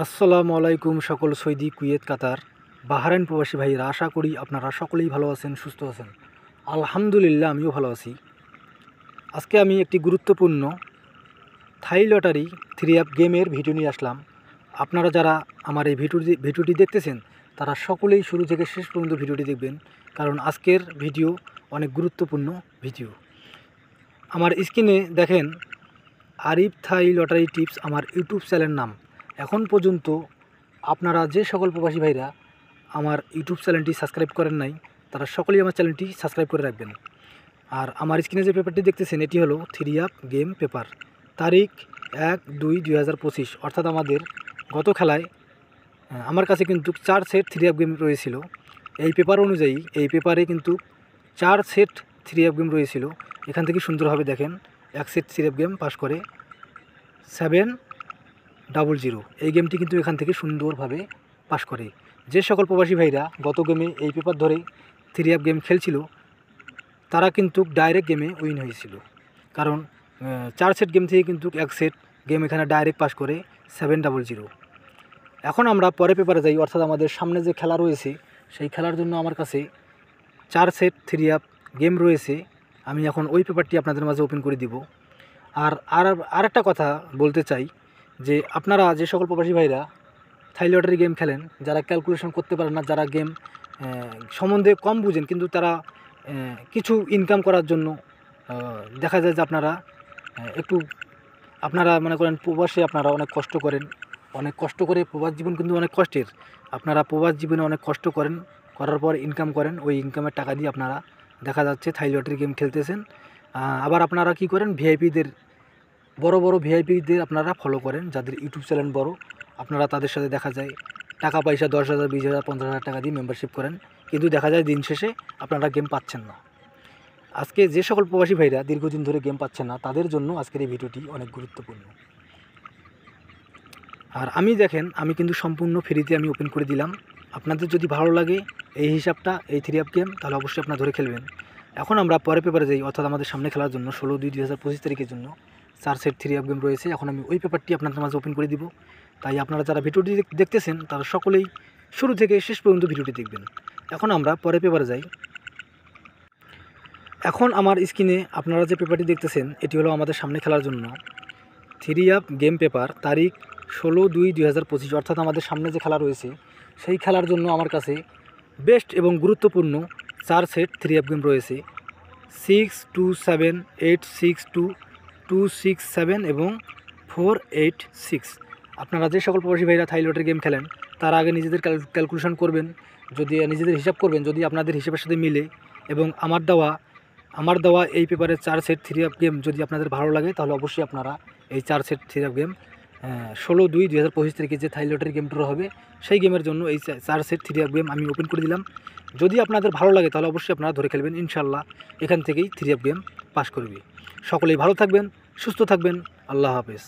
আসসালামু আলাইকুম সকল সৌদি, কুয়েত, কাতার, বাহরাইন প্রবাসী ভাইরা, আশা করি আপনারা সকলেই ভালো আছেন, সুস্থ আছেন। আলহামদুলিল্লাহ, আমিও ভালো আছি। আজকে আমি একটি গুরুত্বপূর্ণ থাই লটারি 3 অ্যাপ গেমের ভিডিও নিয়ে আসলাম। আপনারা যারা আমার এই ভিডিওটি দেখতেছেন তারা সকলেই শুরু থেকে শেষ পর্যন্ত ভিডিওটি দেখবেন, কারণ আজকের ভিডিও অনেক গুরুত্বপূর্ণ ভিডিও। আমার স্ক্রিনে দেখেন আরিফ থাই লটারি টিপস আমার ইউটিউব চ্যানেলের নাম। এখন পর্যন্ত আপনারা যে সকল প্রবাসী ভাইরা আমার ইউটিউব চ্যানেলটি সাবস্ক্রাইব করেন নাই, তারা সকলেই আমার চ্যানেলটি সাবস্ক্রাইব করে রাখবেন। আর আমার স্ক্রিনে যে পেপারটি দেখতেছেন এটি হলো 3 অ্যাপ গেম পেপার, তারিখ 1-2-2025, অর্থাৎ আমাদের গত খেলায় আমার কাছে কিন্তু 4 সেট 3 অ্যাপ গেম রয়েছিল। এই পেপার অনুযায়ী এই পেপারে কিন্তু 4 সেট 3 অ্যাপ গেম রয়েছিল। এখান থেকে সুন্দরভাবে দেখেন 1 সেট 3 অ্যাপ গেম পাস করে 700 এই গেমটি কিন্তু এখান থেকে সুন্দরভাবে পাস করে। যে সকল প্রবাসী ভাইরা গত গেমে এই পেপার ধরে 3 অ্যাপ গেম খেলছিল তারা কিন্তু ডাইরেক্ট গেমে উইন হয়েছিল, কারণ 4 সেট গেম থেকে কিন্তু 1 সেট গেম এখানে ডাইরেক্ট পাস করে 700। এখন আমরা পরে পেপারে যাই, অর্থাৎ আমাদের সামনে যে খেলা রয়েছে সেই খেলার জন্য আমার কাছে 4 সেট 3 অ্যাপ গেম রয়েছে। আমি এখন ওই পেপারটি আপনাদের মাঝে ওপেন করে দিব। আর একটা কথা বলতে চাই যে আপনারা যে সকল প্রবাসী ভাইরা থাই লটারি গেম খেলেন, যারা ক্যালকুলেশন করতে পারেন না, যারা গেম সম্বন্ধে কম বুঝেন, কিন্তু তারা কিছু ইনকাম করার জন্য দেখা যায় যে আপনারা মনে করেন প্রবাসে আপনারা অনেক কষ্ট করেন, অনেক কষ্ট করে, প্রবাস জীবন কিন্তু অনেক কষ্টের। আপনারা প্রবাস জীবনে অনেক কষ্ট করেন, করার পর ইনকাম করেন, ওই ইনকামের টাকা দিয়ে আপনারা দেখা যাচ্ছে থাই লটারি গেম খেলতেছেন। আবার আপনারা কি করেন, বড় বড় ভিআইপিদের আপনারা ফলো করেন, যাদের ইউটিউব চ্যানেল বড়, আপনারা তাদের সাথে দেখা যায় টাকা পয়সা 10,000, 20,000, 50,000 টাকা দিয়ে মেম্বারশিপ করেন, কিন্তু দেখা যায় দিন শেষে আপনারা গেম পাচ্ছেন না। আজকে যে সকল প্রবাসী ভাইরা দীর্ঘদিন ধরে গেম পাচ্ছেন না তাদের জন্য আজকের এই ভিডিওটি অনেক গুরুত্বপূর্ণ। আর আমি কিন্তু সম্পূর্ণ ফ্রিতে আমি ওপেন করে দিলাম। আপনাদের যদি ভালো লাগে এই হিসাবটা, এই 3 অ্যাপ গেম, তাহলে অবশ্যই আপনারা ধরে খেলবেন। এখন আমরা পরে পেপারে যাই, অর্থাৎ আমাদের সামনে খেলার জন্য 16-2-2025 তারিখের জন্য 4 সেট 3 অ্যাপ গেম রয়েছে। এখন আমি ওই পেপারটি আপনাদের মাঝে ওপেন করে দিব। তাই আপনারা যারা ভিডিওটি দেখতেছেন তারা সকলেই শুরু থেকে শেষ পর্যন্ত ভিডিওটি দেখবেন। এখন আমরা পরে পেপারে যাই। এখন আমার স্ক্রিনে আপনারা যে পেপারটি দেখতেছেন এটি হলো আমাদের সামনে খেলার জন্য 3 অ্যাপ গেম পেপার, তারিখ 16-2-2025, অর্থাৎ আমাদের সামনে যে খেলা রয়েছে সেই খেলার জন্য আমার কাছে বেস্ট এবং গুরুত্বপূর্ণ 4 সেট 3 অ্যাপ গেম রয়েছে। 627, 862, 267 এবং 486। আপনারা যে সকল প্রবাসী ভাইরা থাই লটারি গেম খেলেন তারা আগে নিজেদের ক্যালকুলেশন করবেন, যদি নিজেদের হিসাব করবেন, যদি আপনাদের হিসাবের সাথে মিলে, এবং আমার দেওয়া এই পেপারে 4 সেট 3 অ্যাপ গেম যদি আপনাদের ভালো লাগে তাহলে অবশ্যই আপনারা এই 4 সেট 3 অ্যাপ গেম 16-2-2025 তারিখে যে থাই লটারি গেম ড্র হবে সেই গেমের জন্য এই 4 সেট 3 অ্যাপ গেম আমি ওপেন করে দিলাম। যদি আপনাদের ভালো লাগে তাহলে অবশ্যই আপনারা ধরে খেলবেন, ইনশাল্লাহ এখান থেকেই 3 অ্যাপ গেম পাস করবে। সকলেই ভালো থাকবেন, সুস্থ থাকবেন, আল্লাহ হাফেজ।